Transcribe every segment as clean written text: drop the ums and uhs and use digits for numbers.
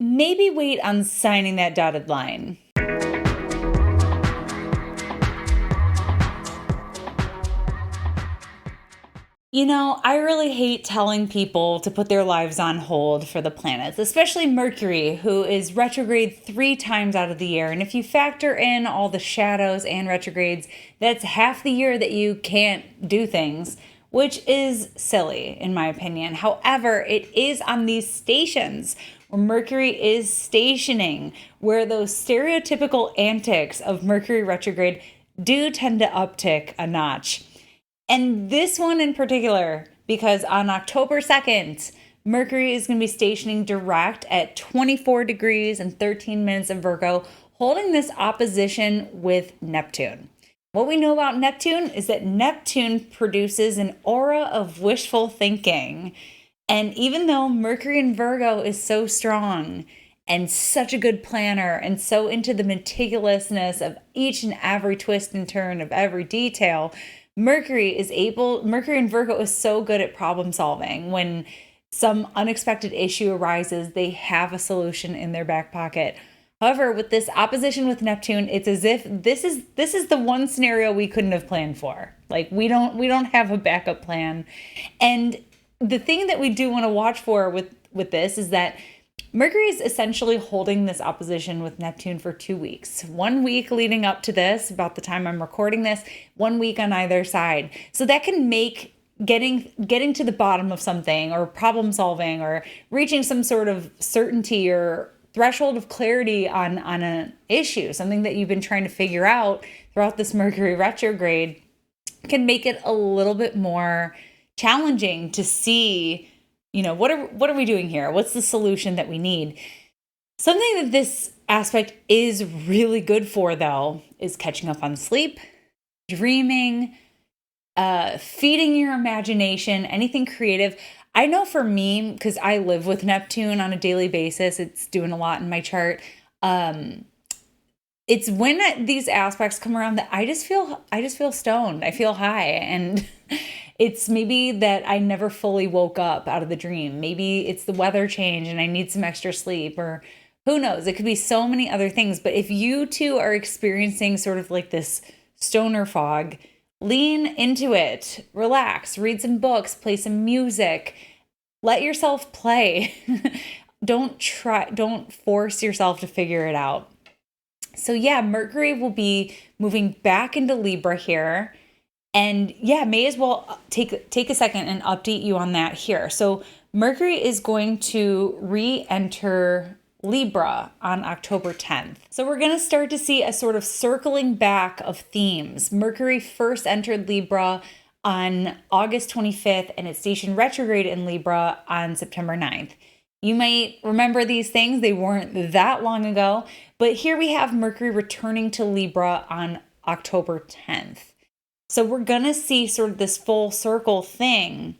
maybe wait on signing that dotted line. I really hate telling people to put their lives on hold for the planets, especially Mercury, who is retrograde 3 times out of the year. And if you factor in all the shadows and retrogrades, that's half the year that you can't do things, which is silly, in my opinion. However, it is on these stations where Mercury is stationing, where those stereotypical antics of Mercury retrograde do tend to uptick a notch. And this one in particular, because on October 2nd, Mercury is going to be stationing direct at 24 degrees and 13 minutes of Virgo, holding this opposition with Neptune. What we know about Neptune is that Neptune produces an aura of wishful thinking. And even though Mercury in Virgo is so strong and such a good planner and so into the meticulousness of each and every twist and turn of every detail, Mercury in Virgo is so good at problem solving. When some unexpected issue arises, they have a solution in their back pocket. However, with this opposition with Neptune, it's as if this is the one scenario we couldn't have planned for. Like we don't have a backup plan. And the thing that we do want to watch for with this is that Mercury is essentially holding this opposition with Neptune for 2 weeks. 1 week leading up to this, about the time I'm recording this, 1 week on either side. So that can make getting to the bottom of something or problem solving or reaching some sort of certainty or threshold of clarity on an issue, something that you've been trying to figure out throughout this Mercury retrograde, can make it a little bit more challenging to see, what are we doing here? What's the solution that we need? Something that this aspect is really good for, though, is catching up on sleep, dreaming, feeding your imagination, anything creative. I know for me, because I live with Neptune on a daily basis, it's doing a lot in my chart. It's when these aspects come around that I just feel stoned. I feel high, and it's maybe that I never fully woke up out of the dream. Maybe it's the weather change and I need some extra sleep, or who knows? It could be so many other things. But if you too are experiencing sort of like this stoner fog, lean into it, relax, read some books, play some music, let yourself play. Don't force yourself to figure it out. So yeah, Mercury will be moving back into Libra here. And yeah, may as well take a second and update you on that here. So Mercury is going to re-enter Libra on October 10th. So we're going to start to see a sort of circling back of themes. Mercury first entered Libra on August 25th, and it stationed retrograde in Libra on September 9th. You might remember these things. They weren't that long ago, but here we have Mercury returning to Libra on October 10th. So we're going to see sort of this full circle thing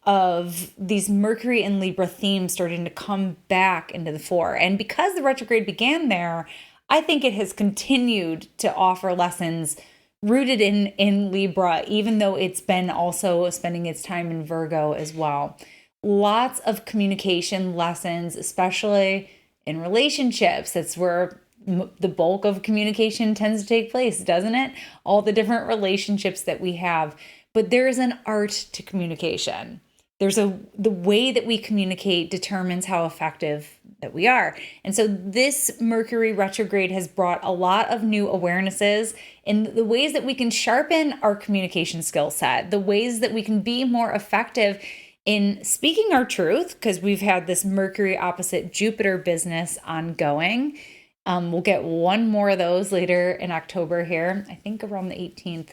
of these Mercury and Libra themes starting to come back into the fore. And because the retrograde began there, I think it has continued to offer lessons rooted in Libra, even though it's been also spending its time in Virgo as well. Lots of communication lessons, especially in relationships. That's where the bulk of communication tends to take place, doesn't it? All the different relationships that we have. But there is an art to communication. The way that we communicate determines how effective that we are. And so this Mercury retrograde has brought a lot of new awarenesses in the ways that we can sharpen our communication skill set, the ways that we can be more effective in speaking our truth, because we've had this Mercury opposite Jupiter business ongoing. We'll get one more of those later in October here, I think around the 18th.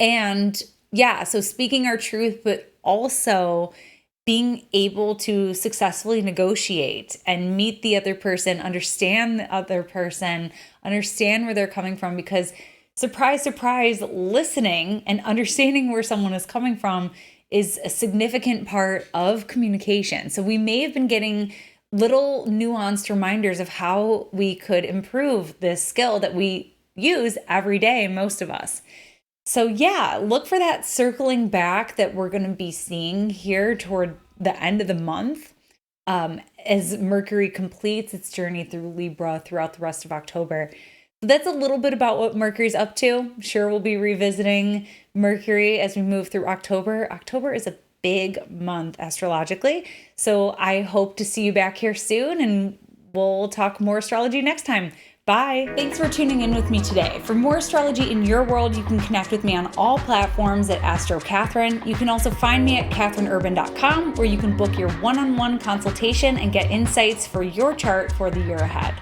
And yeah, so speaking our truth, but also being able to successfully negotiate and meet the other person, understand the other person, understand where they're coming from, because surprise, surprise, listening and understanding where someone is coming from is a significant part of communication. So we may have been getting little nuanced reminders of how we could improve this skill that we use every day, most of us. So yeah, look for that circling back that we're going to be seeing here toward the end of the month. as Mercury completes its journey through Libra throughout the rest of October. So that's a little bit about what Mercury's up to. I'm sure we'll be revisiting Mercury as we move through October. October is a big month astrologically. So I hope to see you back here soon, and we'll talk more astrology next time. Bye. Thanks for tuning in with me today. For more astrology in your world, you can connect with me on all platforms at Astro Catherine. You can also find me at catherineurban.com, where you can book your one-on-one consultation and get insights for your chart for the year ahead.